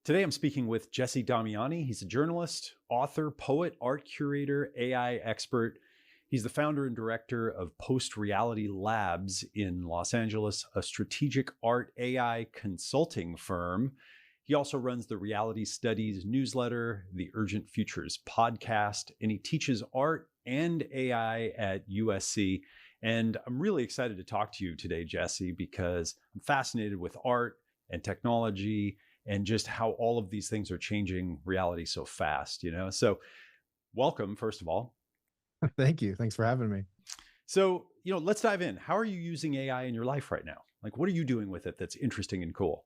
Today I'm speaking with Jesse Damiani. He's a journalist, author, poet, art curator, AI expert. He's the founder and director of Post Reality Labs in Los Angeles, a strategic art AI consulting firm. He also runs the Reality Studies newsletter, the Urgent Futures podcast, and he teaches art and AI at USC. And I'm really excited to talk to you today, Jesse, because I'm fascinated with art and technology and just how all of these things are changing reality so fast, So welcome, first of all. Thank you. Thanks for having me. So, let's dive in. How are you using AI in your life right now? Like, what are you doing with it that's interesting and cool?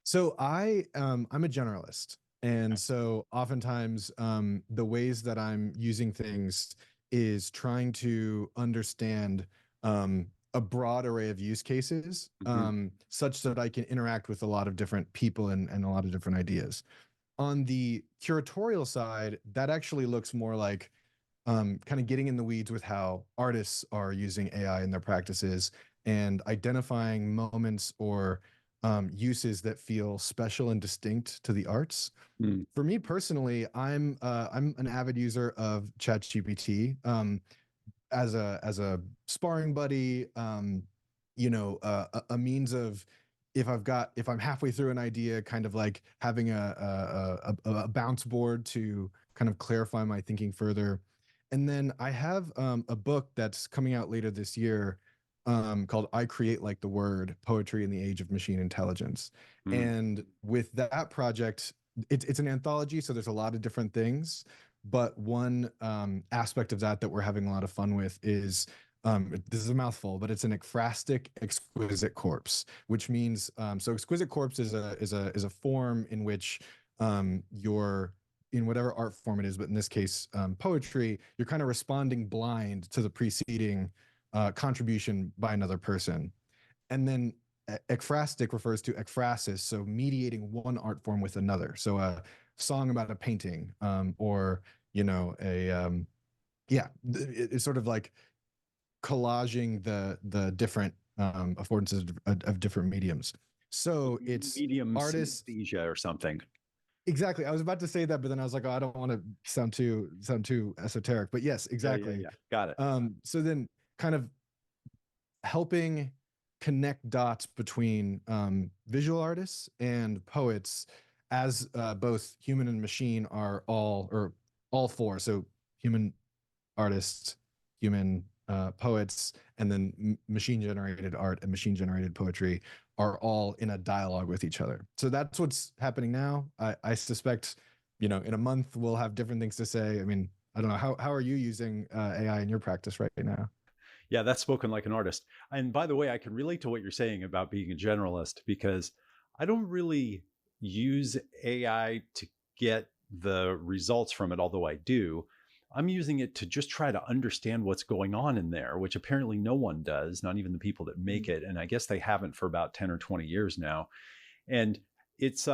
So I'm a generalist. And so oftentimes the ways that I'm using things is trying to understand a broad array of use cases such that I can interact with a lot of different people and a lot of different ideas. On the curatorial side, that actually looks more like kind of getting in the weeds with how artists are using AI in their practices and identifying moments or uses that feel special and distinct to the arts. For me personally, I'm an avid user of ChatGPT as a sparring buddy. A means of if I'm halfway through an idea, kind of like having a bounce board to kind of clarify my thinking further. And then I have a book that's coming out later this year called I Create Like the Word, Poetry in the Age of Machine Intelligence. And with that project, it's an anthology, so there's a lot of different things. But one aspect of that we're having a lot of fun with is, this is a mouthful, but it's an ekphrastic exquisite corpse, which means, so exquisite corpse is a form in which you're in whatever art form it is, but in this case, poetry, you're kind of responding blind to the preceding contribution by another person. And then ekphrastic refers to ekphrasis, so mediating one art form with another. So a song about a painting, or it's sort of like collaging the different affordances of different mediums. So it's medium artists synesthesia or something. Exactly. I was about to say that, but then I was like, oh, I don't want to sound too esoteric. But yes, exactly. Yeah. Got it. So then kind of helping connect dots between visual artists and poets as both human and machine are all four. So human artists, human poets, and then machine generated art and machine generated poetry are all in a dialogue with each other. So that's what's happening now. I suspect, in a month we'll have different things to say. I mean, I don't know. How are you using AI in your practice right now? Yeah, that's spoken like an artist. And by the way, I can relate to what you're saying about being a generalist because I don't really use AI to get the results from it, although I do. I'm using it to just try to understand what's going on in there, which apparently no one does, not even the people that make it. And I guess they haven't for about 10 or 20 years now. And it's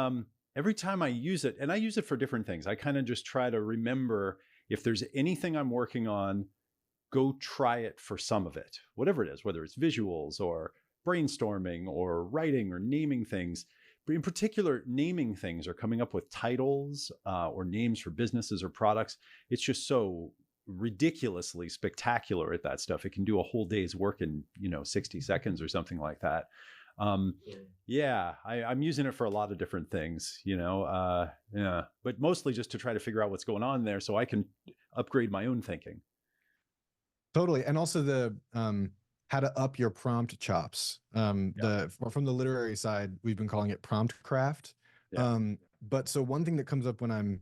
every time I use it, and I use it for different things, I kind of just try to remember if there's anything I'm working on, go try it for some of it, whatever it is, whether it's visuals or brainstorming or writing or naming things. But in particular, naming things or coming up with titles or names for businesses or products. It's just so ridiculously spectacular at that stuff. It can do a whole day's work in 60 seconds or something like that. I'm using it for a lot of different things, but mostly just to try to figure out what's going on there so I can upgrade my own thinking. Totally. And also the how to up your prompt chops. From the literary side, we've been calling it prompt craft. But so one thing that comes up when I'm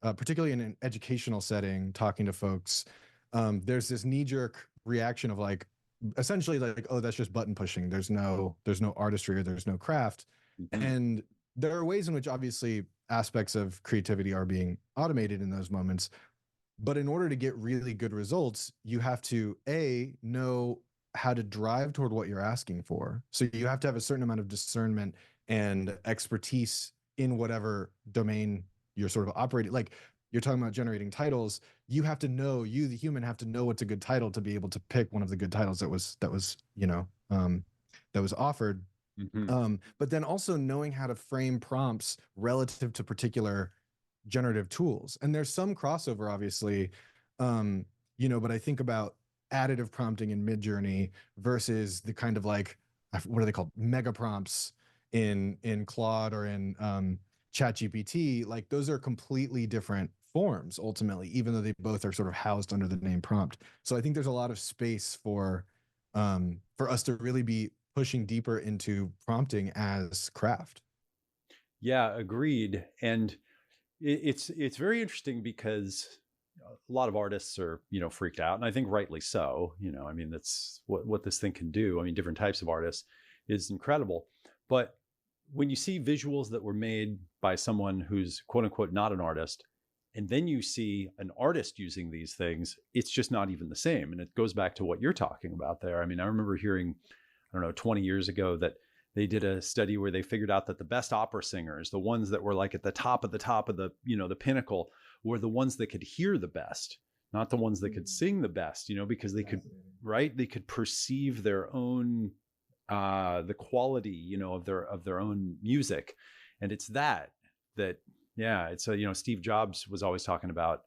particularly in an educational setting talking to folks, there's this knee-jerk reaction of like essentially like, oh, that's just button pushing. There's no artistry or there's no craft. And there are ways in which obviously aspects of creativity are being automated in those moments. But in order to get really good results, you have to know how to drive toward what you're asking for. So you have to have a certain amount of discernment and expertise in whatever domain you're sort of operating. Like you're talking about generating titles, you have to know, you the human have to know what's a good title to be able to pick one of the good titles that was offered. Hmm. But then also knowing how to frame prompts relative to particular generative tools. And there's some crossover, obviously, but I think about additive prompting in Midjourney versus the kind of like, what are they called, mega prompts in Claude or in ChatGPT. Like those are completely different forms ultimately, even though they both are sort of housed under the name prompt. So I think there's a lot of space for us to really be pushing deeper into prompting as craft. Yeah, agreed. And it's very interesting because a lot of artists are freaked out, and I think rightly so. I mean, that's what this thing can do. I mean, different types of artists is incredible, but when you see visuals that were made by someone who's quote unquote not an artist, and then you see an artist using these things, it's just not even the same. And it goes back to what you're talking about there. I mean, I remember hearing, I don't know, 20 years ago that they did a study where they figured out that the best opera singers, the ones that were like at the top of the, the pinnacle, were the ones that could hear the best, not the ones that could sing the best, because they could, right? They could perceive their own the quality, of their own music. And it's that yeah, it's Steve Jobs was always talking about,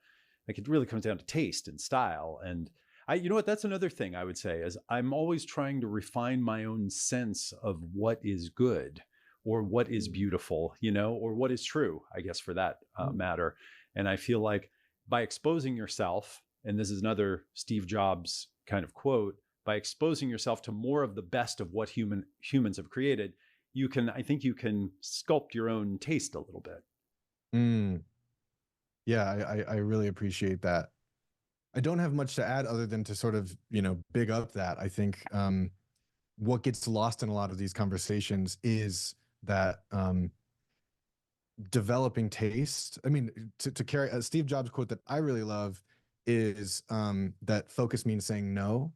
like, it really comes down to taste and style. And you know what, that's another thing I would say is I'm always trying to refine my own sense of what is good or what is beautiful, or what is true, I guess, for that matter. And I feel like by exposing yourself, and this is another Steve Jobs kind of quote, by exposing yourself to more of the best of what humans have created, I think you can sculpt your own taste a little bit. Mm, yeah, I really appreciate that. I don't have much to add other than to sort of, big up that. I think what gets lost in a lot of these conversations is that developing taste. I mean, to carry a Steve Jobs quote that I really love is that focus means saying no.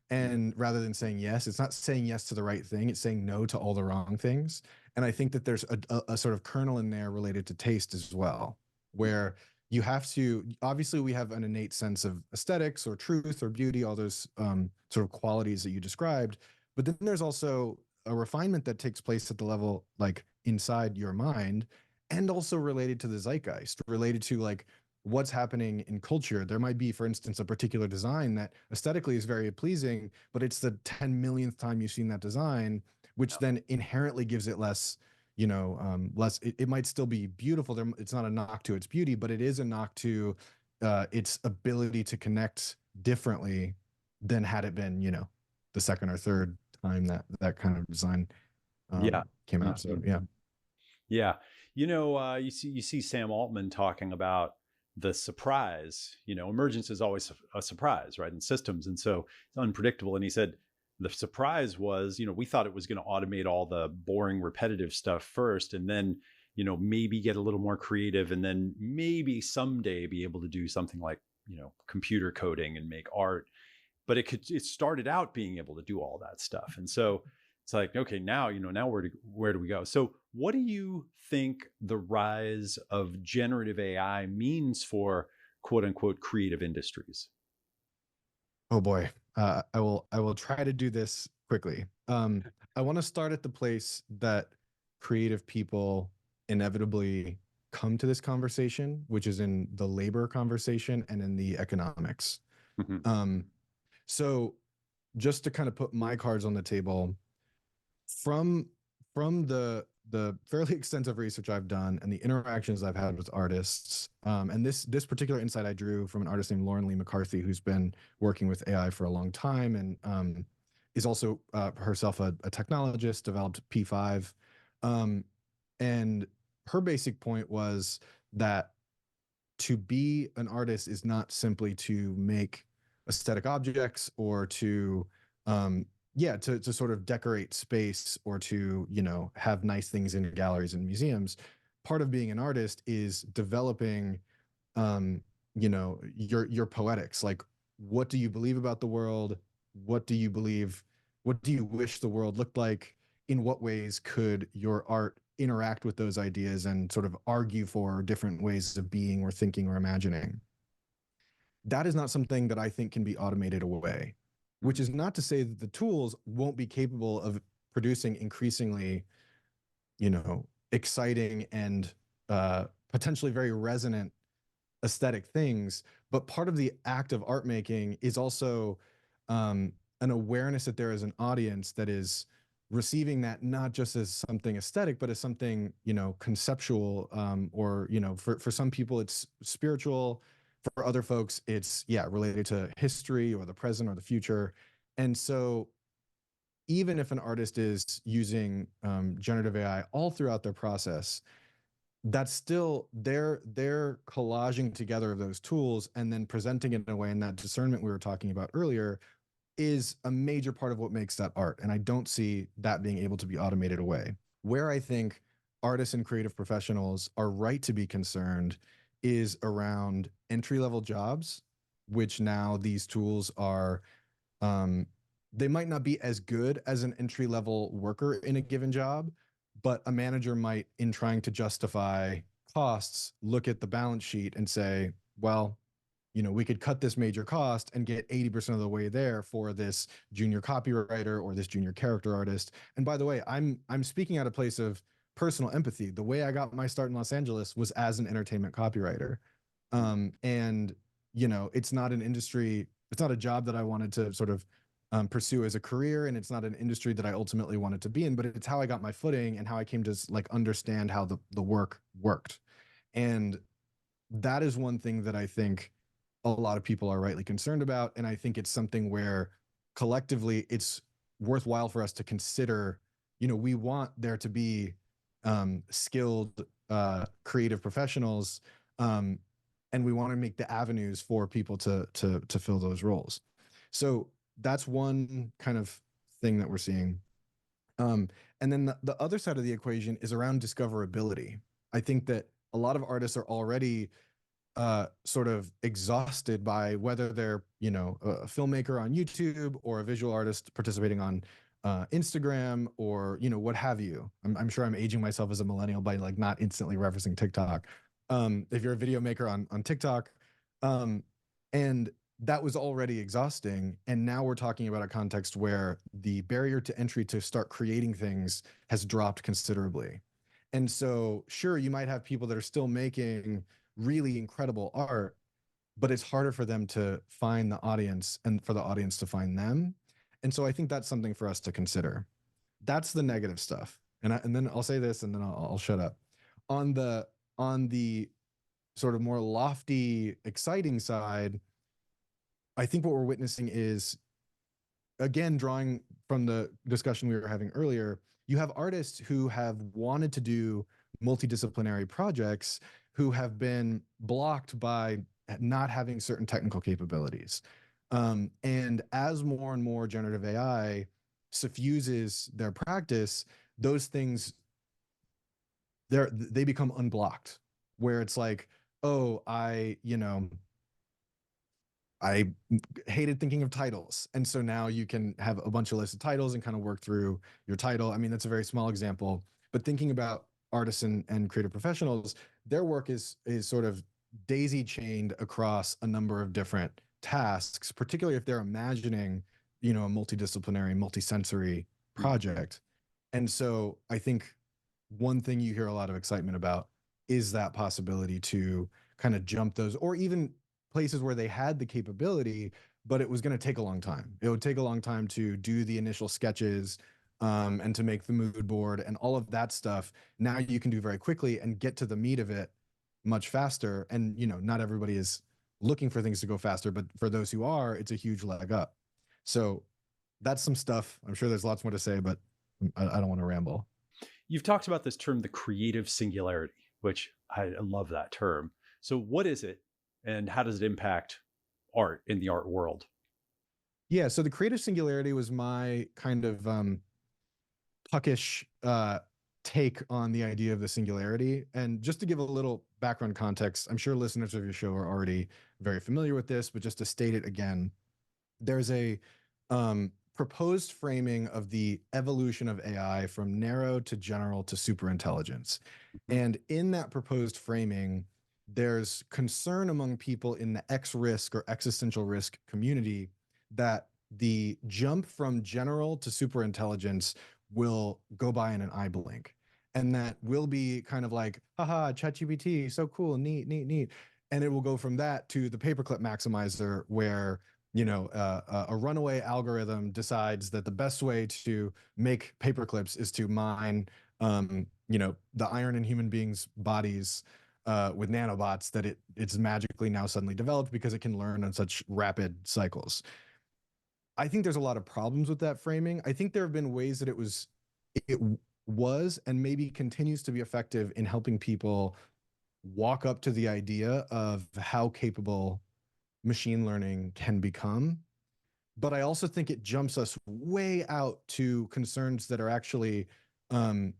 And rather than saying yes, it's not saying yes to the right thing, it's saying no to all the wrong things. And I think that there's a sort of kernel in there related to taste as well, where you have to, obviously, we have an innate sense of aesthetics or truth or beauty, all those sort of qualities that you described. But then there's also a refinement that takes place at the level like inside your mind, and also related to the zeitgeist, related to like what's happening in culture. There might be, for instance, a particular design that aesthetically is very pleasing, but it's the 10 millionth time you've seen that design, which then inherently gives it less, less. It might still be beautiful. It's not a knock to its beauty, but it is a knock to its ability to connect differently than had it been, the second or third time that kind of design Yeah, came out. So indeed. yeah. Yeah. You see Sam Altman talking about the surprise. Emergence is always a surprise, right? In systems. And so it's unpredictable. And he said the surprise was, we thought it was going to automate all the boring, repetitive stuff first, and then, maybe get a little more creative, and then maybe someday be able to do something like, computer coding and make art. But it started out being able to do all that stuff. And so it's like, okay, now, now where do we go? So what do you think the rise of generative AI means for quote unquote creative industries? Oh boy. I will try to do this quickly. I want to start at the place that creative people inevitably come to this conversation, which is in the labor conversation and in the economics. Mhm. Um, so just to kind of put my cards on the table, from the fairly extensive research I've done and the interactions I've had with artists, and this particular insight I drew from an artist named Lauren Lee McCarthy, who's been working with AI for a long time and is also herself a technologist, developed P5, and her basic point was that to be an artist is not simply to make aesthetic objects or to to sort of decorate space or to have nice things in galleries and museums. Part of being an artist is developing your poetics. Like, what do you believe about the world? What do you believe? What do you wish the world looked like? In what ways could your art interact with those ideas and sort of argue for different ways of being or thinking or imagining? That is not something that I think can be automated away, which Mhm. is not to say that the tools won't be capable of producing increasingly, exciting and potentially very resonant aesthetic things. But part of the act of art making is also an awareness that there is an audience that is receiving that not just as something aesthetic, but as something, conceptual, or, for some people it's spiritual. For other folks, it's, yeah, related to history or the present or the future. And so even if an artist is using generative AI all throughout their process, that's still they're collaging together those tools and then presenting it in a way, and that discernment we were talking about earlier is a major part of what makes that art. And I don't see that being able to be automated away. Where I think artists and creative professionals are right to be concerned is around entry-level jobs, which now these tools are, they might not be as good as an entry-level worker in a given job, but a manager might, in trying to justify costs, look at the balance sheet and say, well, we could cut this major cost and get 80% of the way there for this junior copywriter or this junior character artist. And by the way, I'm speaking at a place of personal empathy. The way I got my start in Los Angeles was as an entertainment copywriter. And it's not an industry, it's not a job that I wanted to sort of pursue as a career, and it's not an industry that I ultimately wanted to be in, but it's how I got my footing and how I came to like understand how the work worked. And that is one thing that I think a lot of people are rightly concerned about. And I think it's something where collectively it's worthwhile for us to consider, we want there to be skilled creative professionals, and we want to make the avenues for people to fill those roles. So that's one kind of thing that we're seeing. And then the other side of the equation is around discoverability. I think that a lot of artists are already sort of exhausted by whether they're, a filmmaker on YouTube or a visual artist participating on Instagram or, what have you. I'm sure I'm aging myself as a millennial by like not instantly referencing TikTok. If you're a video maker on TikTok, and that was already exhausting. And now we're talking about a context where the barrier to entry to start creating things has dropped considerably. And so, sure, you might have people that are still making really incredible art, but it's harder for them to find the audience and for the audience to find them. And so I think that's something for us to consider. That's the negative stuff. And then I'll say this and then I'll shut up. On the sort of more lofty, exciting side, I think what we're witnessing is, again, drawing from the discussion we were having earlier, you have artists who have wanted to do multidisciplinary projects who have been blocked by not having certain technical capabilities. And as more and more generative AI suffuses their practice, those things, they become unblocked, where it's like, oh, I hated thinking of titles. And so now you can have a bunch of lists of titles and kind of work through your title. I mean, that's a very small example, but thinking about artists and creative professionals, their work is sort of daisy chained across a number of different tasks, particularly if they're imagining, a multidisciplinary, multisensory project. And so I think one thing you hear a lot of excitement about is that possibility to kind of jump those, or even places where they had the capability, but it was going to take a long time. It would take a long time to do the initial sketches, and to make the mood board and all of that stuff. Now you can do very quickly and get to the meat of it much faster. And, not everybody is looking for things to go faster, but for those who are, it's a huge leg up. So that's some stuff. I'm sure there's lots more to say, but I don't want to ramble. You've talked about this term, the creative singularity, which I love that term. So what is it and how does it impact art in the art world? Yeah, so the creative singularity was my kind of puckish take on the idea of the singularity. And just to give a little background context, I'm sure listeners of your show are already very familiar with this, but just to state it again, there's a proposed framing of the evolution of AI from narrow to general to superintelligence. And in that proposed framing, there's concern among people in the X risk or existential risk community that the jump from general to superintelligence will go by in an eye blink. And that will be kind of like, haha, ChatGPT, so cool, neat, neat, neat. And it will go from that to the paperclip maximizer, where a runaway algorithm decides that the best way to make paperclips is to mine the iron in human beings' bodies with nanobots that it's magically now suddenly developed because it can learn on such rapid cycles. I think there's a lot of problems with that framing. I think there have been ways that it was and maybe continues to be effective in helping people walk up to the idea of how capable machine learning can become. But I also think it jumps us way out to concerns that are actually, um,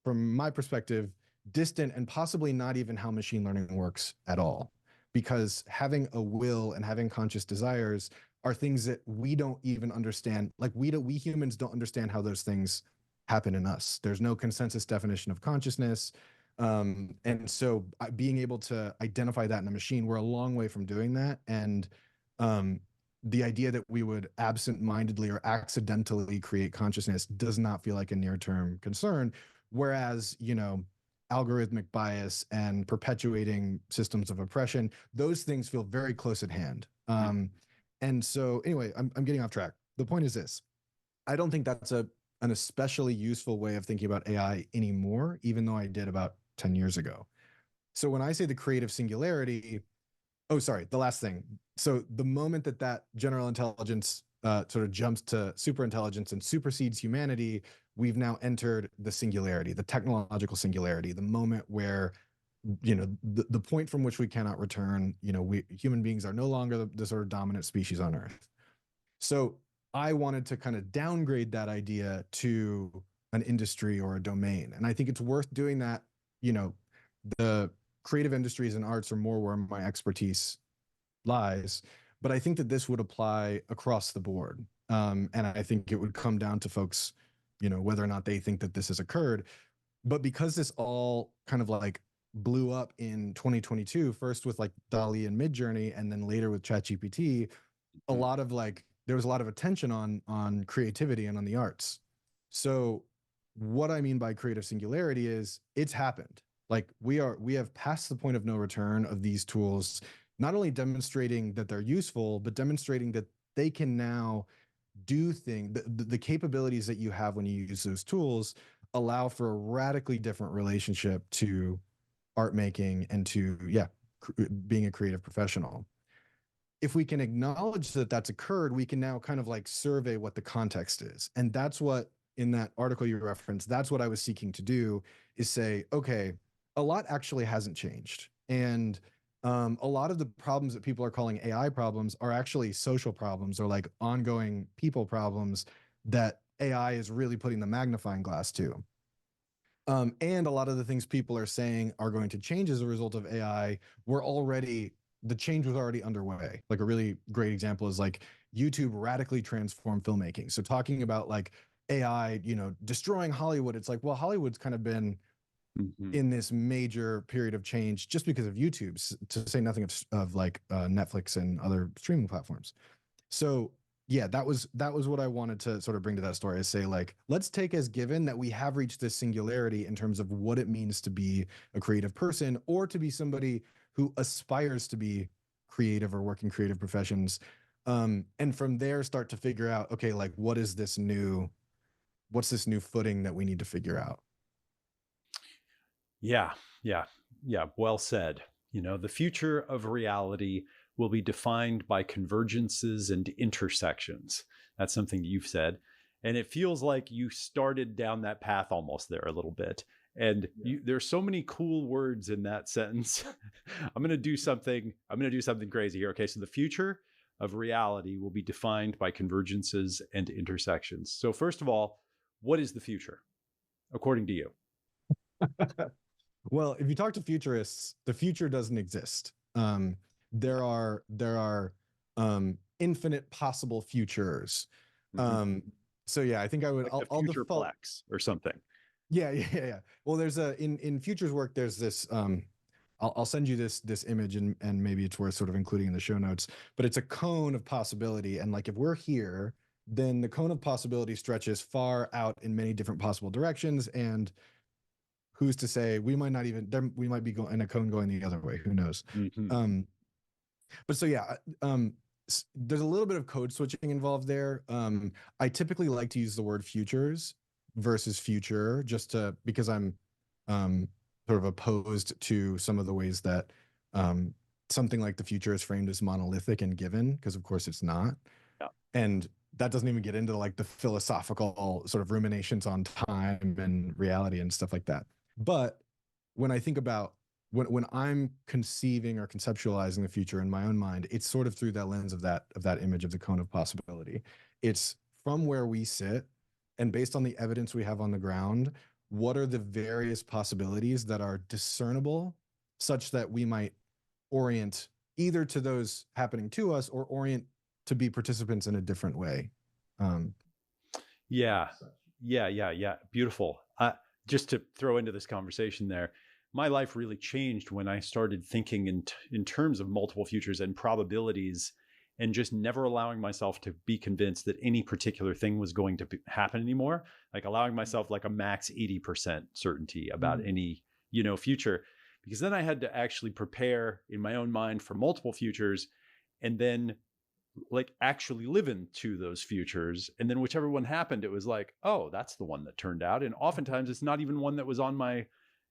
from my perspective, distant and possibly not even how machine learning works at all. Because having a will and having conscious desires are things that we don't even understand. Like we humans don't understand how those things happen in us. There's no consensus definition of consciousness. And so being able to identify that in a machine, we're a long way from doing that. And um, the idea that we would absent-mindedly or accidentally create consciousness does not feel like a near-term concern. Whereas, algorithmic bias and perpetuating systems of oppression, those things feel very close at hand. And so anyway, I'm getting off track. The point is this: I don't think that's an especially useful way of thinking about AI anymore, even though I did about 10 years ago. So when I say the creative singularity, oh, sorry, the last thing. So the moment that general intelligence sort of jumps to super intelligence and supersedes humanity, we've now entered the singularity, the technological singularity, the moment where the point from which we cannot return. We human beings are no longer the sort of dominant species on Earth. So I wanted to kind of downgrade that idea to an industry or a domain, and I think it's worth doing that. The creative industries and arts are more where my expertise lies, but I think that this would apply across the board. And I think it would come down to folks, whether or not they think that this has occurred. But because this all kind of like blew up in 2022, first with like DALL-E and Midjourney, and then later with ChatGPT, there was a lot of attention on creativity and on the arts. So what I mean by creative singularity is it's happened. Like we have passed the point of no return of these tools, not only demonstrating that they're useful, but demonstrating that they can now do things. The capabilities that you have when you use those tools allow for a radically different relationship to art making and to being a creative professional. If we can acknowledge that that's occurred, we can now kind of like survey what the context is. And that's what, in that article you referenced, that's what I was seeking to do, is say, okay, a lot actually hasn't changed. And a lot of the problems that people are calling AI problems are actually social problems or like ongoing people problems that AI is really putting the magnifying glass to. And a lot of the things people are saying are going to change as a result of AI the change was already underway. Like a really great example is like YouTube radically transformed filmmaking. So talking about like AI, destroying Hollywood, it's like, well, Hollywood's kind of been in this major period of change just because of YouTube, to say nothing of like Netflix and other streaming platforms. So yeah, that was what I wanted to sort of bring to that story, is say like, let's take as given that we have reached this singularity in terms of what it means to be a creative person or to be somebody who aspires to be creative or work in creative professions. And from there start to figure out, okay, like what's this new footing that we need to figure out? Yeah, yeah, yeah. Well said. The future of reality will be defined by convergences and intersections. That's something you've said. And it feels like you started down that path almost there a little bit. And there's so many cool words in that sentence. I'm going to do something crazy here. Okay, so the future of reality will be defined by convergences and intersections. So first of all, what is the future according to you? Well, if you talk to futurists, the future doesn't exist. There are infinite possible futures. Mm-hmm. So yeah, I think Like the I'll default. futureplex or something. Yeah. Well, there's in futures work, there's this I'll send you this image, and maybe it's worth sort of including in the show notes, but it's a cone of possibility. And like if we're here, then the cone of possibility stretches far out in many different possible directions. And who's to say, we might not even there, we might be going in a cone going the other way, who knows. Hmm. But so yeah, there's a little bit of code switching involved there. I typically like to use the word futures versus future, just to because I'm sort of opposed to some of the ways that something like the future is framed as monolithic and given, because of course it's not. Yeah. And that doesn't even get into like the philosophical sort of ruminations on time and reality and stuff like that. But when I think about when I'm conceiving or conceptualizing the future in my own mind, it's sort of through that lens of that image of the cone of possibility. It's from where we sit, and based on the evidence we have on the ground, what are the various possibilities that are discernible, such that we might orient either to those happening to us or orient to be participants in a different way. Yeah. Yeah. Beautiful. Just to throw into this conversation there, my life really changed when I started thinking in terms of multiple futures and probabilities, and just never allowing myself to be convinced that any particular thing was going to happen anymore. Like allowing myself like a max 80% certainty about any, future, because then I had to actually prepare in my own mind for multiple futures, and then like actually live into those futures. And then whichever one happened, it was like, oh, that's the one that turned out. And oftentimes it's not even one that was on my,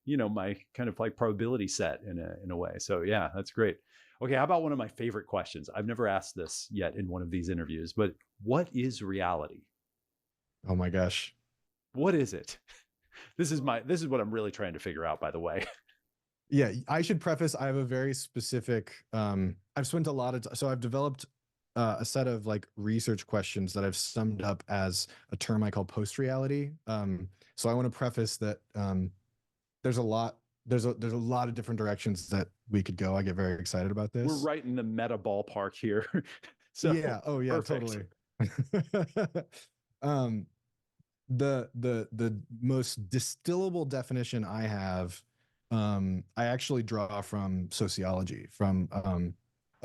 my kind of like probability set in a way. So yeah, that's great. Okay, how about one of my favorite questions? I've never asked this yet in one of these interviews, but what is reality? Oh my gosh. What is it? This is what I'm really trying to figure out, by the way. Yeah, I should preface, I have a very specific, I've spent a lot of so I've developed a set of like research questions that I've summed up as a term I call post-reality. So I want to preface that there's a lot there's a lot of different directions that we could go. I get very excited about We're this. right in the meta ballpark here. So Yeah, oh yeah, perfect. totally. um the most distillable definition I have, I actually draw from sociology, from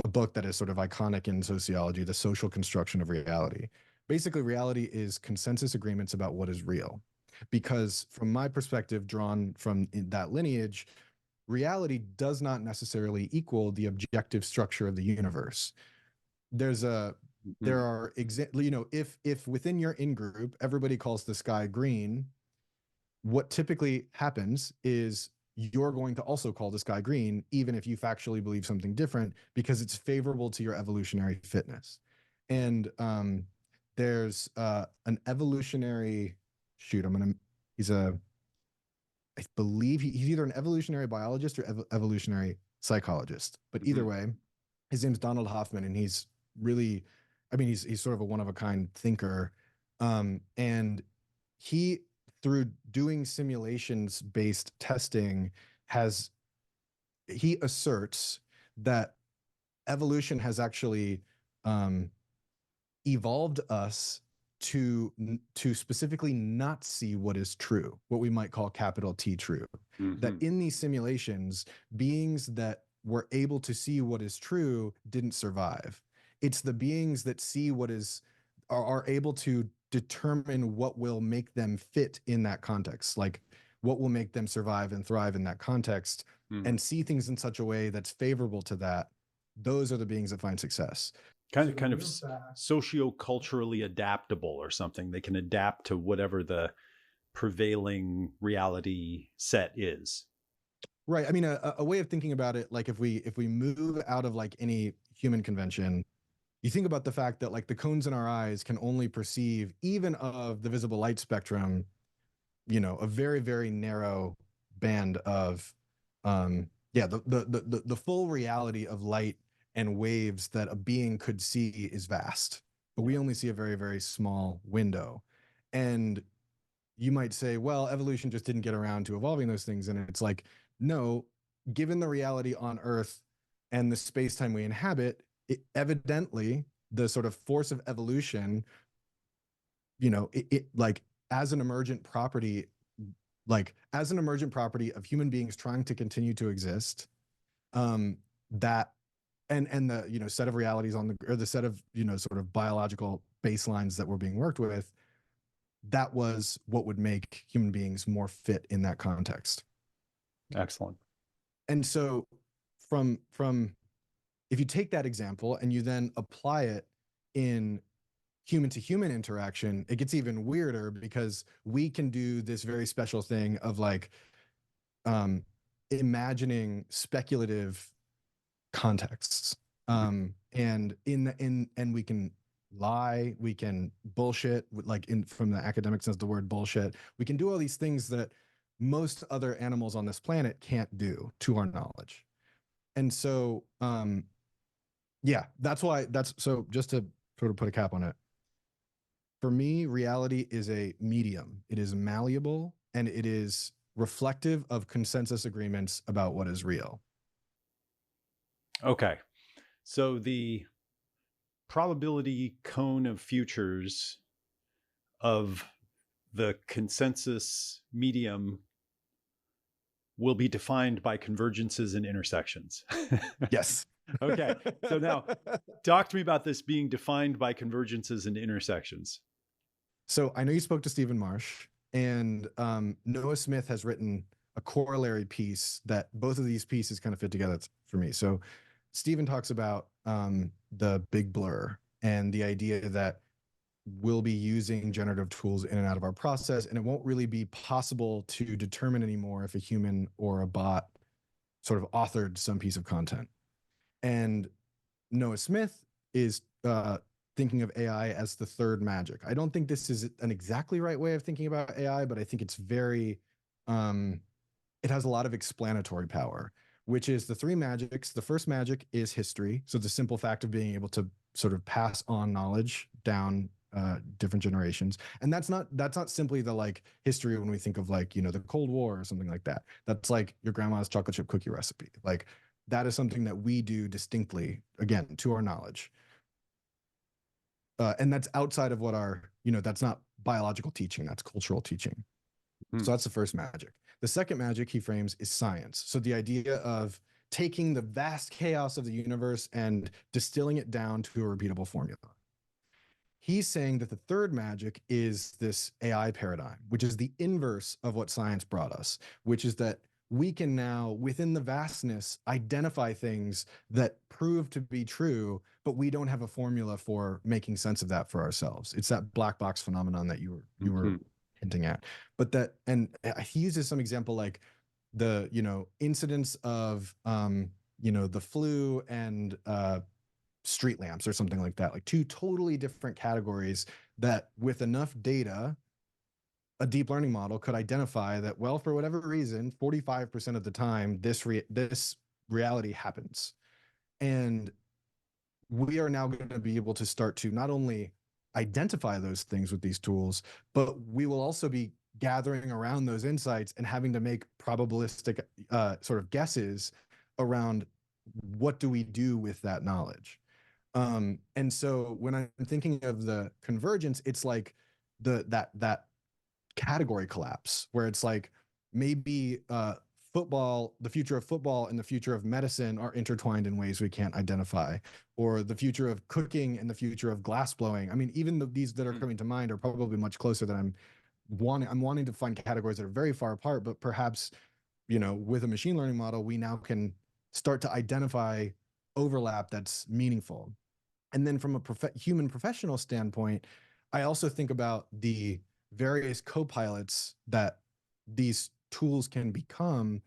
a book that is sort of iconic in sociology, The Social Construction of Reality. Basically, reality is consensus agreements about what is real. Because from my perspective, drawn from that lineage, reality does not necessarily equal the objective structure of the universe. There's a there Mhm. are if within your in group everybody calls the sky green, what typically happens is you're going to also call the sky green, even if you factually believe something different, because it's favorable to your evolutionary fitness. And there's an evolutionary shoot. He's a, I believe he's either an evolutionary biologist or evolutionary psychologist. But either Mhm. way, his name's Donald Hoffman, and he's really, I mean, he's sort of a one of a kind thinker, and he, through doing simulations based testing, has he asserts that evolution has actually um, evolved us to specifically not see what is true, what we might call capital T true. That Mhm. in these simulations, beings that were able to see what is true didn't survive. It's the beings that see what is are able to determine what will make them fit in that context, like what will make them survive and thrive in that context, Mhm. and see things in such a way that's favorable to that. Those are the beings that find success. Kind of socio-culturally adaptable or something. They can adapt to whatever the prevailing reality set is. Right. I mean, a way of thinking about it, like if we move out of like any human convention, you think about the fact that like the cones in our eyes can only perceive, even of the visible light spectrum, a very, very narrow band of yeah, the full reality of light and waves that a being could see is vast. But Yeah. we only see a very, very small window. And you might say, well, evolution just didn't get around to evolving those things. And it's like, no, given the reality on Earth and the space time we inhabit, evidently the sort of force of evolution, it like as an emergent property, like as an emergent property of human beings trying to continue to exist, that and the set of realities on the or the set of sort of biological baselines that were being worked with, that was what would make human beings more fit in that context. Excellent. And so from if you take that example and you then apply it in human to human interaction, it gets even weirder because we can do this very special thing of like imagining speculative contexts. And we can lie, we can bullshit, like in from the academic sense, the word bullshit. We can do all these things that most other animals on this planet can't do to our knowledge. And so yeah, that's why that's so just to sort of put a cap on it. For me, reality is a medium. It is malleable and it is reflective of consensus agreements about what is real. Okay. So the probability cone of futures of the consensus medium will be defined by convergences and intersections. Yes. Okay. So now talk to me about this being defined by convergences and intersections. So I know you spoke to Stephen Marsh, and Noah Smith has written a corollary piece that both of these pieces kind of fit together for me. So Stephen talks about the big blur and the idea that we'll be using generative tools in and out of our process, and it won't really be possible to determine anymore if a human or a bot sort of authored some piece of content. And Noah Smith is thinking of AI as the third magic. I don't think this is an exactly right way of thinking about AI, but I think it's very, it has a lot of explanatory power, which is the three magics. The first magic is history. So the simple fact of being able to sort of pass on knowledge down different generations. And that's not simply the like history when we think of like, you know, the Cold War or something like that. That's like your grandma's chocolate chip cookie recipe. Like that is something that we do distinctly, again, to our knowledge. And that's outside of what our, you know, that's not biological teaching, that's cultural teaching. So that's the first magic. The second magic he frames is science. So the idea of taking the vast chaos of the universe and distilling it down to a repeatable formula. He's saying that the third magic is this AI paradigm, which is the inverse of what science brought us, which is that we can now, within the vastness, identify things that prove to be true, but we don't have a formula for making sense of that for ourselves. It's that black box phenomenon that you were hinting at. But that, and he uses some example like the, you know, incidence of, you know, the flu and street lamps or something like that, like two totally different categories that with enough data, a deep learning model could identify that, well, for whatever reason, 45% of the time, this reality happens. And we are now going to be able to start to not only identify those things with these tools, but we will also be gathering around those insights and having to make probabilistic sort of guesses around what do we do with that knowledge. And so when I'm thinking of the convergence, it's like that category collapse where it's like maybe football, the future of football and the future of medicine are intertwined in ways we can't identify, or the future of cooking and the future of glass blowing. I mean, even these that are coming to mind are probably much closer than I'm wanting to find categories that are very far apart, but perhaps, you know, with a machine learning model, we now can start to identify overlap that's meaningful. And then from a human professional standpoint, I also think about the various co-pilots that these tools can become.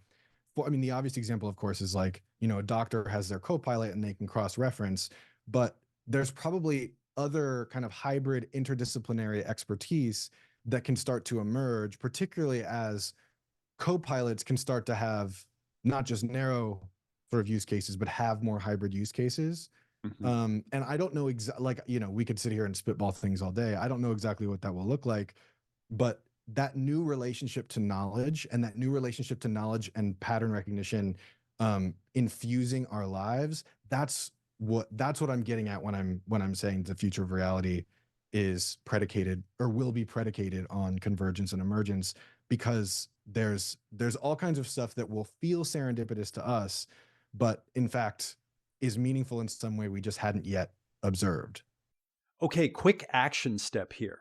I mean, the obvious example, of course, is like, you know, a doctor has their co-pilot and they can cross-reference, but there's probably other kind of hybrid interdisciplinary expertise that can start to emerge, particularly as co-pilots can start to have not just narrow sort of use cases, but have more hybrid use cases. And I don't know exactly, like, you know, we could sit here and spitball things all day. I don't know exactly what that will look like, but that new relationship to knowledge and that new relationship to knowledge and pattern recognition infusing our lives, that's what I'm getting at when I'm saying the future of reality is predicated or will be predicated on convergence and emergence, because there's all kinds of stuff that will feel serendipitous to us, but in fact is meaningful in some way we just hadn't yet observed. Okay, quick action step here.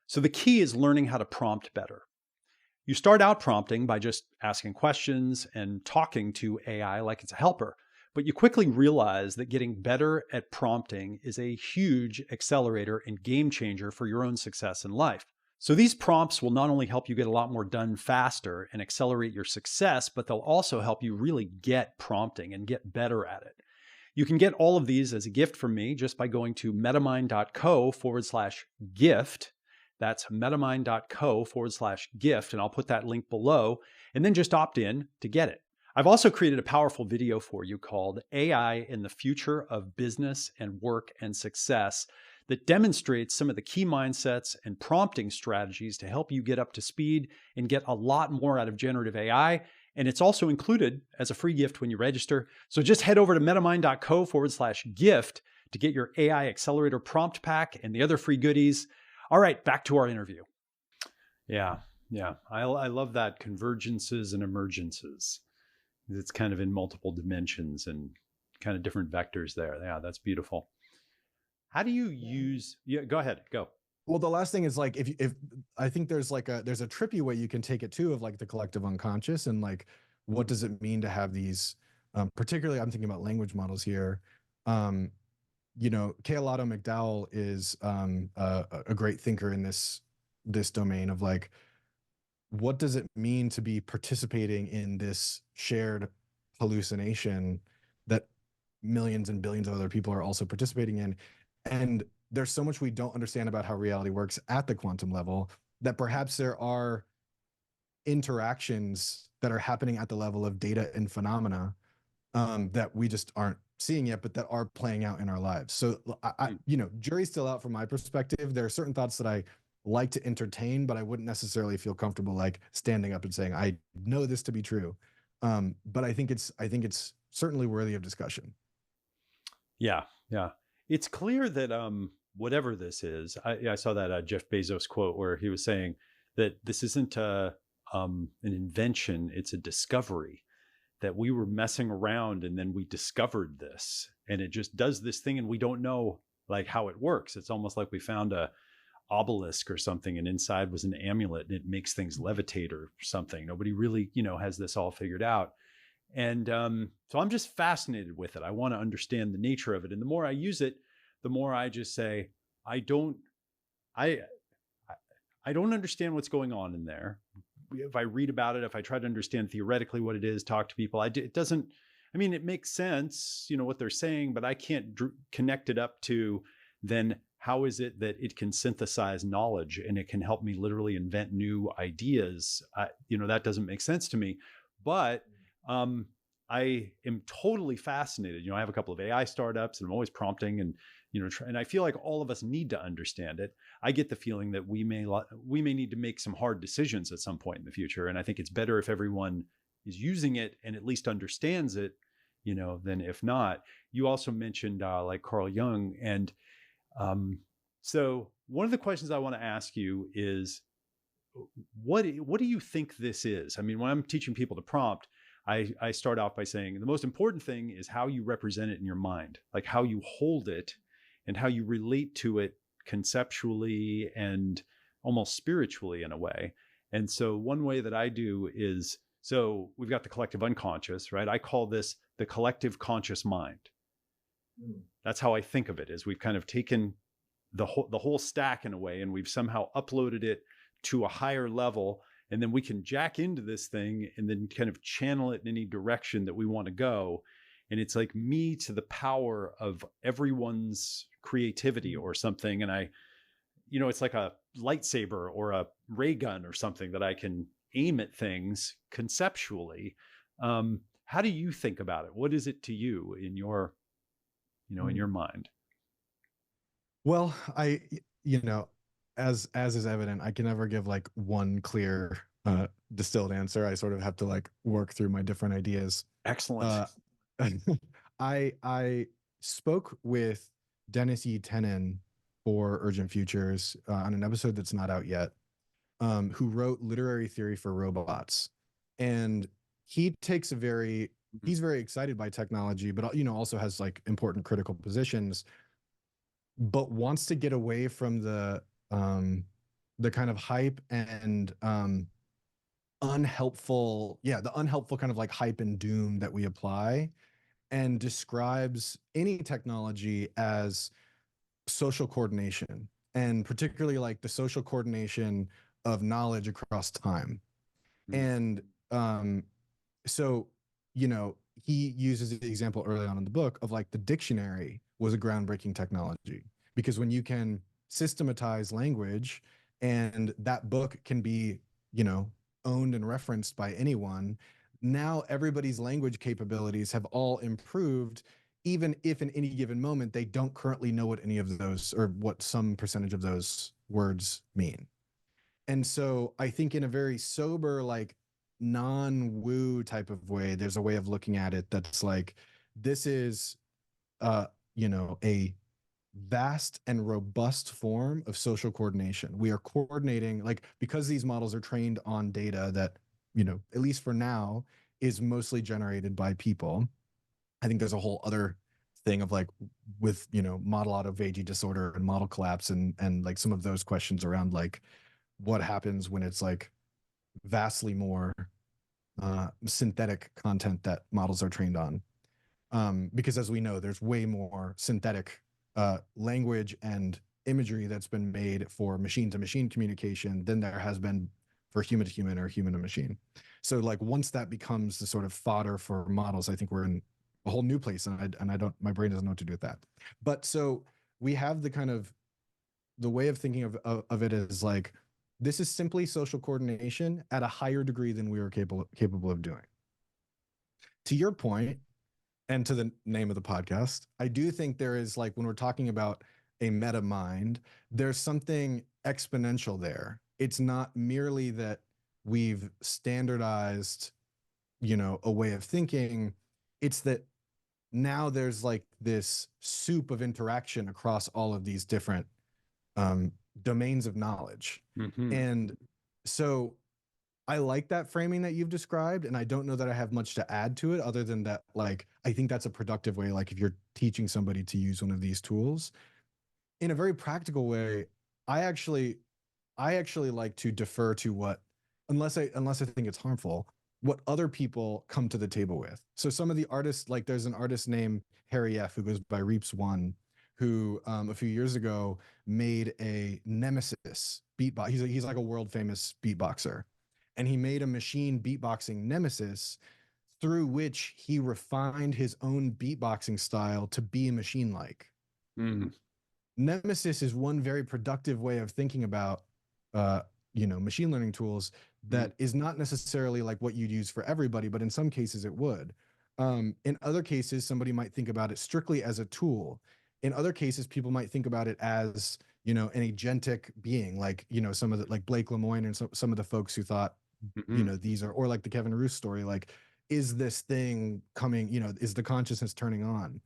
So the key is learning how to prompt better. You start out prompting by just asking questions and talking to AI like it's a helper. But you quickly realize that getting better at prompting is a huge accelerator and game changer for your own success in life. So these prompts will not only help you get a lot more done faster and accelerate your success, but they'll also help you really get prompting and get better at it. You can get all of these as a gift from me just by going to metamind.co/gift. That's metamind.co/gift. And I'll put that link below and then just opt in to get it. I've also created a powerful video for you called AI in the Future of Business and Work and Success that demonstrates some of the key mindsets and prompting strategies to help you get up to speed and get a lot more out of generative AI. And it's also included as a free gift when you register. So just head over to metamind.co/gift to get your AI Accelerator Prompt Pack and the other free goodies. All right, back to our interview. Yeah. I love that convergences and emergences. It's kind of in multiple dimensions and kind of different vectors there. Yeah, that's beautiful. How do you use, go ahead, go. Well, the last thing is like, if I think there's a trippy way you can take it too, of like the collective unconscious, and like, what does it mean to have these, particularly I'm thinking about language models here. Kealado McDowell is a great thinker in this domain of like, what does it mean to be participating in this shared hallucination that millions and billions of other people are also participating in? And there's so much we don't understand about how reality works at the quantum level that perhaps there are interactions that are happening at the level of data and phenomena that we just aren't seeing yet, but that are playing out in our lives. So jury's still out from my perspective. There are certain thoughts that I like to entertain, but I wouldn't necessarily feel comfortable like standing up and saying, I know this to be true. But I think it's certainly worthy of discussion. Yeah. It's clear that whatever this is, I saw that Jeff Bezos quote where he was saying that this isn't an invention, it's a discovery, that we were messing around and then we discovered this and it just does this thing and we don't know like how it works. It's almost like we found a obelisk or something and inside was an amulet and it makes things levitate or something. Nobody really, has this all figured out. And so I'm just fascinated with it. I want to understand the nature of it. And the more I use it, the more I just say, I don't understand what's going on in there. If I read about it, if I try to understand theoretically what it is, talk to people, it doesn't, it makes sense, what they're saying, but I can't connect it up to then how is it that it can synthesize knowledge and it can help me literally invent new ideas? That doesn't make sense to me. But I am totally fascinated. I have a couple of AI startups and I'm always prompting and, and I feel like all of us need to understand it. I get the feeling that we may need to make some hard decisions at some point in the future. And I think it's better if everyone is using it and at least understands it, than if not. You also mentioned like Carl Jung. And so one of the questions I want to ask you is, what do you think this is? When I'm teaching people to prompt, I start off by saying the most important thing is how you represent it in your mind, like how you hold it and how you relate to it conceptually and almost spiritually in a way. And so one way that I do is, so we've got the collective unconscious, right? I call this the collective conscious mind. That's how I think of it, is we've kind of taken the whole stack in a way and we've somehow uploaded it to a higher level. And then we can jack into this thing and then kind of channel it in any direction that we want to go. And it's like me to the power of everyone's creativity or something. And it's like a lightsaber or a ray gun or something that I can aim at things conceptually. How do you think about it? What is it to you in your, in your mind? Well, as is evident, I can never give like one clear distilled answer. I sort of have to like work through my different ideas. Excellent. I spoke with Dennis E. Tenen for Urgent Futures on an episode that's not out yet, who wrote Literary Theory for Robots. And he takes he's very excited by technology, but also has like important critical positions. but wants to get away from the kind of hype and unhelpful, yeah, the unhelpful kind of like hype and doom that we apply, and describes any technology as social coordination, and particularly like the social coordination of knowledge across time. Mm. And um, so, you know, he uses the example early on in the book of like the dictionary was a groundbreaking technology, because when you can systematize language and that book can be, you know, owned and referenced by anyone, now everybody's language capabilities have all improved, even if in any given moment they don't currently know what any of those or what some percentage of those words mean. And so I think in a very sober, like non-woo type of way, there's a way of looking at it that's like, this is you know, a vast and robust form of social coordination. We are coordinating, like, because these models are trained on data that, you know, at least for now, is mostly generated by people. I think there's a whole other thing of like with, you know, model autophagy disorder and model collapse and like some of those questions around like what happens when it's like vastly more synthetic content that models are trained on. Because as we know, there's way more synthetic language and imagery that's been made for machine to machine communication than there has been for human to human or human to machine. So like once that becomes the sort of fodder for models, I think we're in a whole new place, and I don't, my brain doesn't know what to do with that. But so we have the kind of the way of thinking of it is like, this is simply social coordination at a higher degree than we were capable of doing. To your point, and to the name of the podcast, I do think there is, like, when we're talking about a meta mind, there's something exponential there. It's not merely that we've standardized, you know, a way of thinking. It's that now there's like this soup of interaction across all of these different um, domains of knowledge. Hmm. And so I like that framing that you've described, and I don't know that I have much to add to it other than that, like, I think that's a productive way. Like, if you're teaching somebody to use one of these tools in a very practical way, I actually, I actually like to defer to what, unless I think it's harmful, what other people come to the table with. So some of the artists, like there's an artist named Harry F, who goes by Reaps One, who a few years ago made a Nemesis beatbox. He's like a world famous beatboxer, and he made a machine beatboxing Nemesis through which he refined his own beatboxing style to be machine like. Mm. Nemesis is one very productive way of thinking about, uh, you know, machine learning tools Mm. that is not necessarily like what you'd use for everybody, but in some cases it would. In other cases, somebody might think about it strictly as a tool. In other cases, people might think about it as, you know, an agentic being, like, you know, some of the, like Blake Lemoine and some of the folks who thought, you Hmm. know, these are, or like the Kevin Roose story, like, is this thing coming, you know, is the consciousness turning on?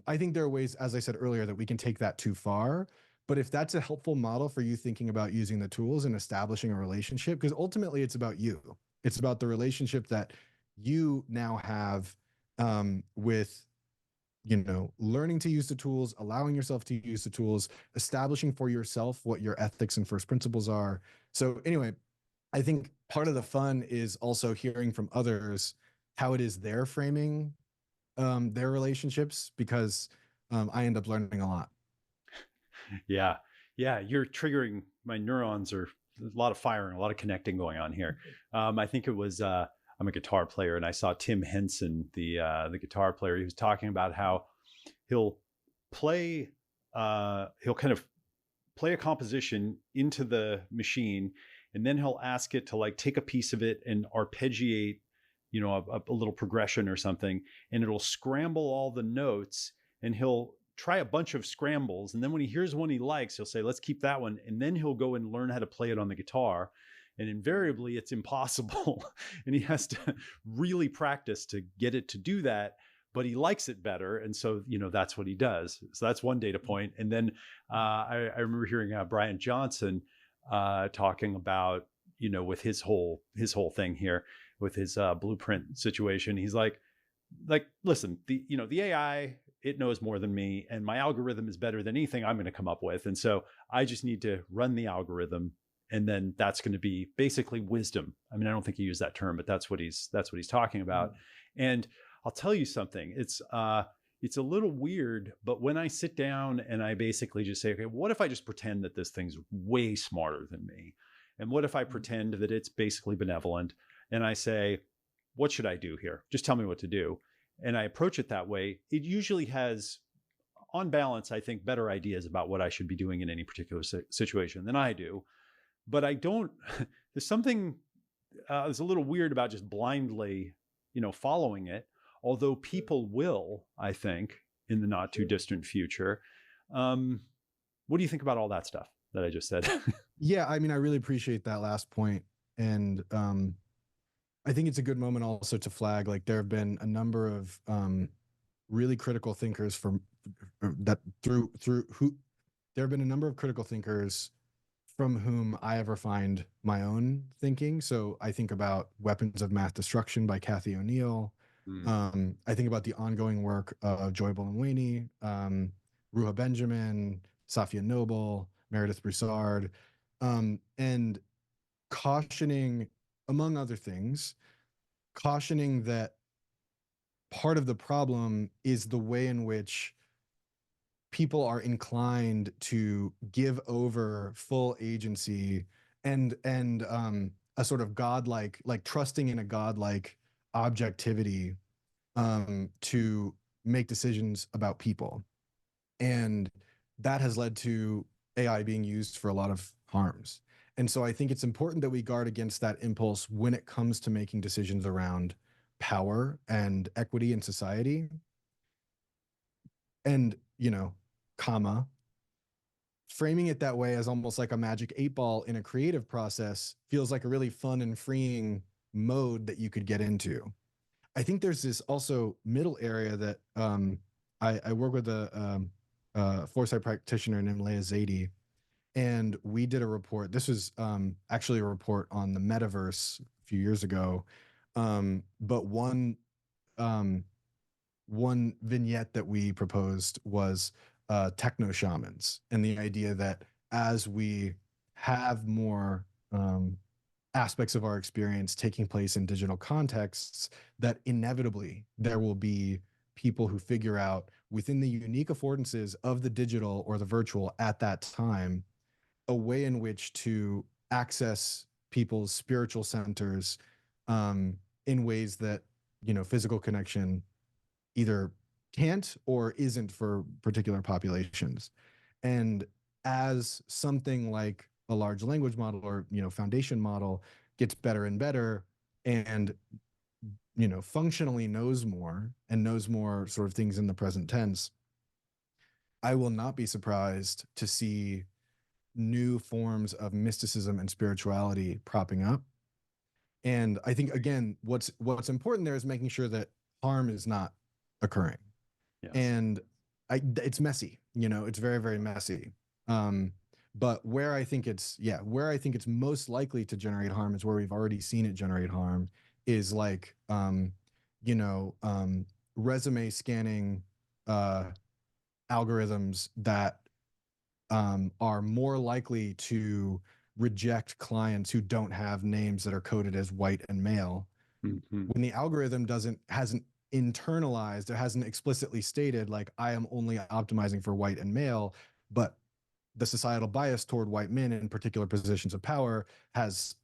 I think there are ways, as I said earlier, that we can take that too far. But if that's a helpful model for you thinking about using the tools and establishing a relationship, because ultimately it's about you, it's about the relationship that you now have with, you know, learning to use the tools, allowing yourself to use the tools, establishing for yourself what your ethics and first principles are. So anyway, I think part of the fun is also hearing from others how it is they're framing their relationships, because I end up learning a lot. Yeah. Yeah. You're triggering my neurons, or a lot of firing, a lot of connecting going on here. I think it was, I'm a guitar player, and I saw Tim Henson, the guitar player. He was talking about how he'll play, he'll kind of play a composition into the machine, and then he'll ask it to like take a piece of it and arpeggiate, you know, a little progression or something, and it'll scramble all the notes, and he'll try a bunch of scrambles, and then when he hears one he likes, he'll say, let's keep that one, and then he'll go and learn how to play it on the guitar. And invariably it's impossible and he has to really practice to get it to do that, but he likes it better, and so, you know, that's what he does. So that's one data point. And then I remember hearing Brian Johnson talking about, you know, with his whole thing here with his blueprint situation. He's like, listen, the, you know, the AI it knows more than me, and my algorithm is better than anything I'm going to come up with. And so I just need to run the algorithm, and then that's going to be basically wisdom. I mean, I don't think he used that term, but that's what he's talking about. And I'll tell you something. It's a little weird, but when I sit down and I basically just say, okay, what if I just pretend that this thing's way smarter than me? And what if I pretend that it's basically benevolent? And I say, what should I do here? Just tell me what to do. And I approach it that way. It usually has, on balance, I think, better ideas about what I should be doing in any particular situation than I do. But I don't, there's something that's a little weird about just blindly, following it. Although people will, I think, in the not too distant future. What do you think about all that stuff that I just said? Yeah, I mean, I really appreciate that last point. And I think it's a good moment also to flag, like, there have been a number of really critical thinkers there have been a number of critical thinkers from whom I ever find my own thinking. So I think about Weapons of Mass Destruction by Cathy O'Neil. I think about the ongoing work of Joy Buolamwini, Ruha Benjamin, Safia Noble, Meredith Broussard, and cautioning, among other things, cautioning that part of the problem is the way in which people are inclined to give over full agency and a sort of godlike, like trusting in a godlike objectivity to make decisions about people. And that has led to AI being used for a lot of harms. And so I think it's important that we guard against that impulse when it comes to making decisions around power and equity in society. And, framing it that way as almost like a magic 8-ball in a creative process feels like a really fun and freeing mode that you could get into. I think there's this also middle area that I work with a foresight practitioner named Leah Zadie, and we did a report. This was actually a report on the metaverse a few years ago, but one vignette that we proposed was techno shamans, and the idea that as we have more aspects of our experience taking place in digital contexts, that inevitably there will be people who figure out within the unique affordances of the digital or the virtual at that time a way in which to access people's spiritual centers in ways that physical connection either can't or isn't for particular populations. And as something like a large language model or foundation model gets better and better, and functionally knows more sort of things in the present tense, I will not be surprised to see new forms of mysticism and spirituality propping up. And I think, again, what's important there is making sure that harm is not occurring. Yes. And it's messy, it's very, very messy. But where I think it's most likely to generate harm is where we've already seen it generate harm, is like, resume scanning algorithms that are more likely to reject clients who don't have names that are coded as white and male. Mm-hmm. When the algorithm hasn't internalized, it hasn't explicitly stated, like, I am only optimizing for white and male, but the societal bias toward white men in particular positions of power has,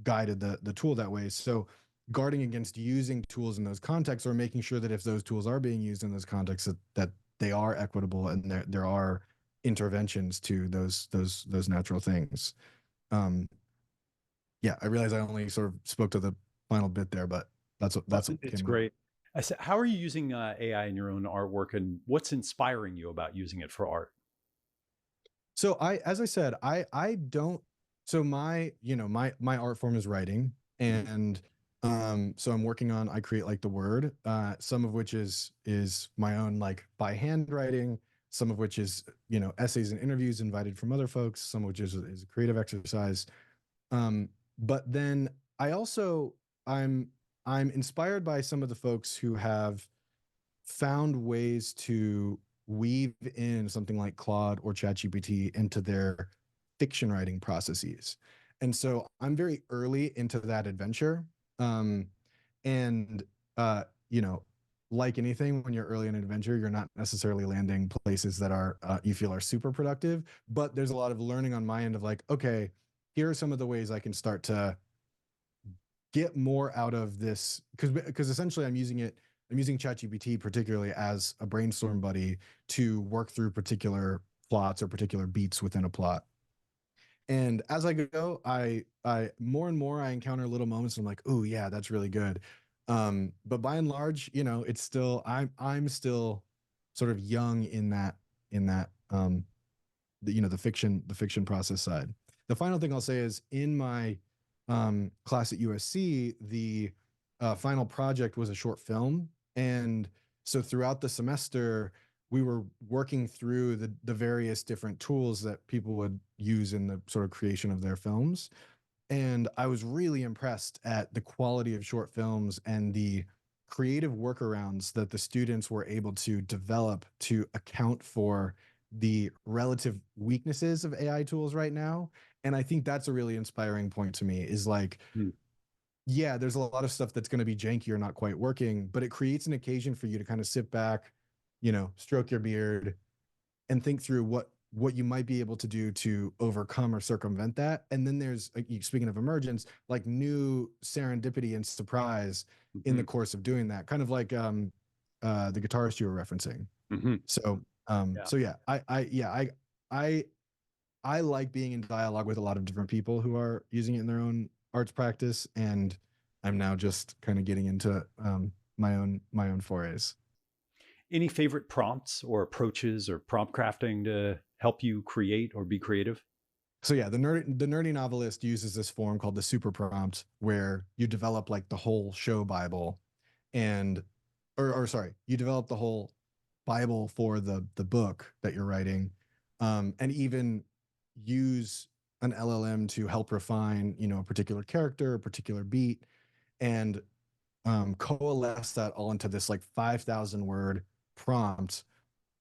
guided the tool that way. So guarding against using tools in those contexts, or making sure that if those tools are being used in those contexts, that they are equitable and there are interventions to those natural things. Yeah, I realize I only sort of spoke to the final bit there, but that's what it's great. I said, how are you using AI in your own artwork, and what's inspiring you about using it for art? So as I said, I don't. So my art form is writing, and so I'm working on, I create like the word, some of which is my own, like, by hand writing, some of which is essays and interviews invited from other folks, some of which is a creative exercise. But then I'm inspired by some of the folks who have found ways to weave in something like Claude or ChatGPT into their fiction writing processes. And so I'm very early into that adventure. Um, and, you know, like anything, when you're early in an adventure, you're not necessarily landing places that are you feel are super productive. But there's a lot of learning on my end of like, okay, here are some of the ways I can start to get more out of this, because essentially I'm using ChatGPT particularly as a brainstorm buddy to work through particular plots or particular beats within a plot. And as I go, I more and more I encounter little moments and I'm like, oh yeah, that's really good. But by and large, you know, it's still I'm still sort of young in that you know, the fiction process side. The final thing I'll say is in my class at USC, the final project was a short film, and so throughout the semester we were working through the various different tools that people would use in the sort of creation of their films. And I was really impressed at the quality of short films and the creative workarounds that the students were able to develop to account for the relative weaknesses of AI tools right now. And I think that's a really inspiring point to me is like, Mm. yeah, there's a lot of stuff that's going to be janky or not quite working, but it creates an occasion for you to kind of sit back, you know, stroke your beard, and think through what you might be able to do to overcome or circumvent that. And then there's, speaking of emergence, like new serendipity and surprise in the Mhm. course of doing that, kind of like the guitarist you were referencing. Mhm. So Yeah. so yeah, I I like being in dialogue with a lot of different people who are using it in their own arts practice, and I'm now just kind of getting into my own forays. Any favorite prompts or approaches or prompt crafting to help you create or be creative? So yeah, the nerdy novelist uses this form called the super prompt, where you develop like the whole show Bible, and or sorry, you develop the whole Bible for the book that you're writing, and even use an LLM to help refine, you know, a particular character, a particular beat, and coalesce that all into this like 5,000 word prompt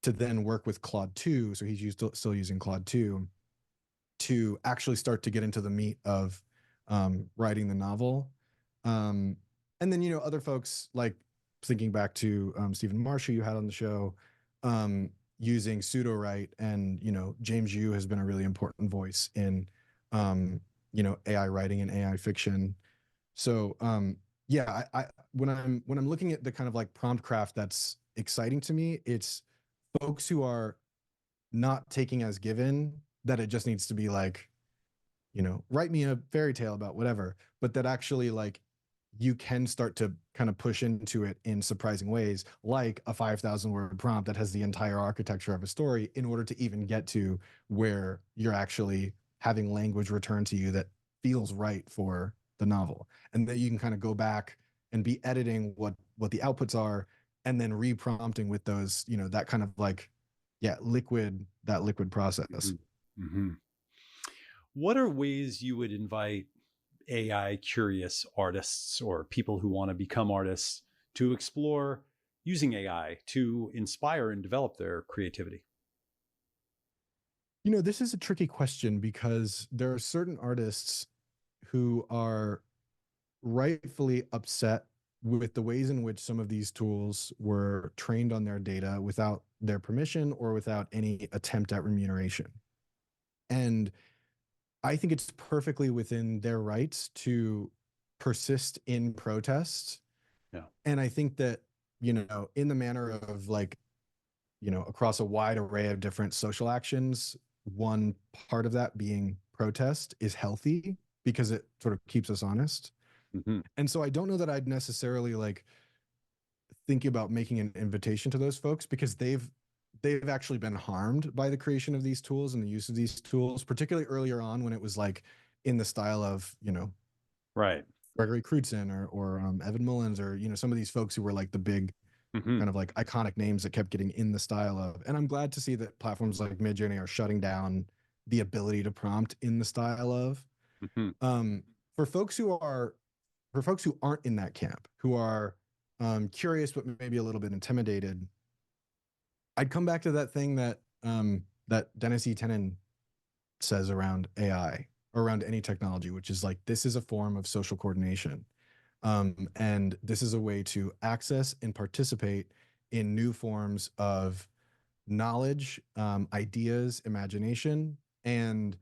to then work with Claude 2. So he's still using Claude 2 to actually start to get into the meat of writing the novel. Um, and then, you know, other folks like thinking back to Stephen Marshall you had on the show, using pseudo write, and you know James Yu has been a really important voice in you know AI writing and AI fiction. So yeah, I when I'm looking at the kind of like prompt craft that's exciting to me, it's folks who are not taking as given that it just needs to be like, you know, write me a fairy tale about whatever, but that actually like you can start to kind of push into it in surprising ways, like a 5,000 word prompt that has the entire architecture of a story in order to even get to where you're actually having language returned to you that feels right for the novel. And that you can kind of go back and be editing what the outputs are, and then re-prompting with those, you know, that kind of like, yeah, liquid process. Mhm. Mhm. What are ways you would invite AI curious artists or people who want to become artists to explore using AI to inspire and develop their creativity? You know, this is a tricky question because there are certain artists who are rightfully upset with the ways in which some of these tools were trained on their data without their permission or without any attempt at remuneration. And I think it's perfectly within their rights to persist in protest. Yeah. And I think that, you know, in the manner of like, you know, across a wide array of different social actions, one part of that being protest is healthy because it sort of keeps us honest. Mhm. And so I don't know that I'd necessarily like think about making an invitation to those folks because they've actually been harmed by the creation of these tools and the use of these tools, particularly earlier on when it was like in the style of, you know, Right. Gregory Crutzen or Evan Mullins, or you know, some of these folks who were like the big Mhm. kind of like iconic names that kept getting in the style of. And I'm glad to see that platforms like Midjourney are shutting down the ability to prompt in the style of. Mhm. Um, for folks who are for folks who aren't in that camp, who are curious, but maybe a little bit intimidated, I'd come back to that thing that that Dennis E. Tenon says around AI or around any technology, which is like this is a form of social coordination, and this is a way to access and participate in new forms of knowledge, ideas, imagination, and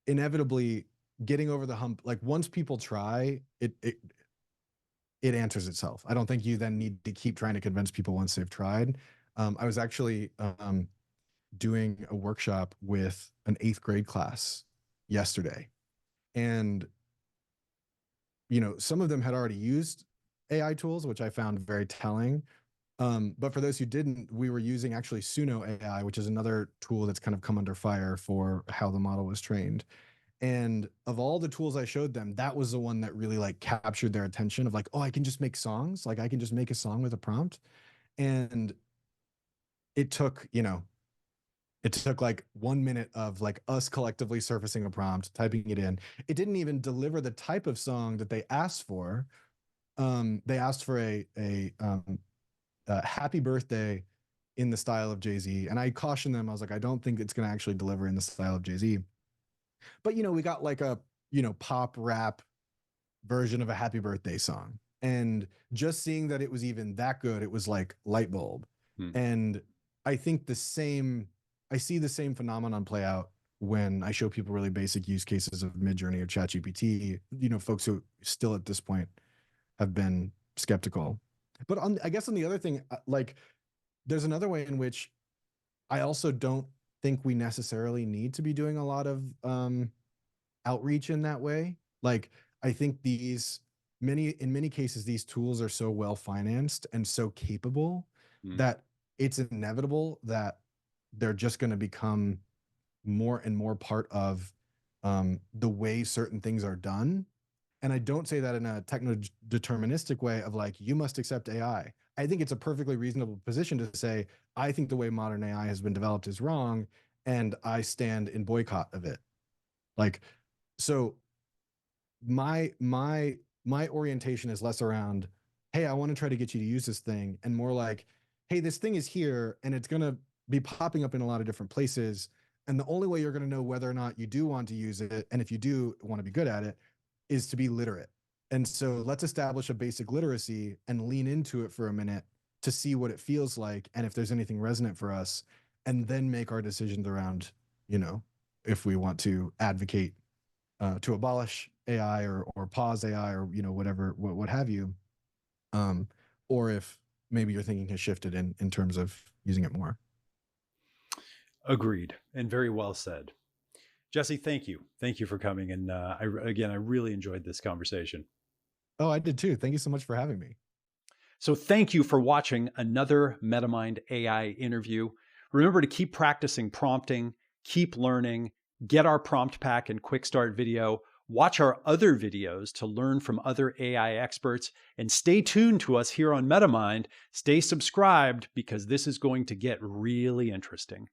inevitably getting over the hump. Like once people try it answers itself. I don't think you then need to keep trying to convince people once they've tried. I was actually doing a workshop with an 8th grade class yesterday, and some of them had already used AI tools, which I found very telling. But for those who didn't, we were using actually Suno AI, which is another tool that's kind of come under fire for how the model was trained. And of all the tools I showed them, that was the one that really like captured their attention of like, oh, I can just make songs. Like I can just make a song with a prompt. And it took, it took like 1 minute of like us collectively surfacing a prompt, typing it in. It didn't even deliver the type of song that they asked for. They asked for a happy birthday in the style of Jay-Z. And I cautioned them, I was like, I don't think it's going to actually deliver in the style of Jay-Z. But, we got like a, pop rap version of a happy birthday song. And just seeing that it was even that good, it was like light bulb. Hmm. And I think I see the same phenomenon play out when I show people really basic use cases of Midjourney or ChatGPT, folks who still at this point have been skeptical. But I guess on the other thing, like there's another way in which I also don't think we necessarily need to be doing a lot of outreach in that way. Like I think in many cases, these tools are so well financed and so capable that it's inevitable that they're just going to become more and more part of the way certain things are done. And I don't say that in a techno-deterministic way of like, you must accept AI. I think it's a perfectly reasonable position to say, I think the way modern AI has been developed is wrong, and I stand in boycott of it. Like, so my orientation is less around, hey, I want to try to get you to use this thing, and more like, hey, this thing is here and it's going to be popping up in a lot of different places. And the only way you're going to know whether or not you do want to use it, and if you do want to be good at it, is to be literate. And so let's establish a basic literacy and lean into it for a minute to see what it feels like and if there's anything resonant for us, and then make our decisions around, if we want to advocate to abolish AI or pause AI or whatever what have you, or if maybe your thinking has shifted in terms of using it more. Agreed, and very well said. Jesse, thank you. Thank you for coming. And I really enjoyed this conversation. Oh, I did too. Thank you so much for having me. So thank you for watching another Metamind AI interview. Remember to keep practicing prompting, keep learning, get our prompt pack and quick start video, watch our other videos to learn from other AI experts, and stay tuned to us here on Metamind. Stay subscribed because this is going to get really interesting.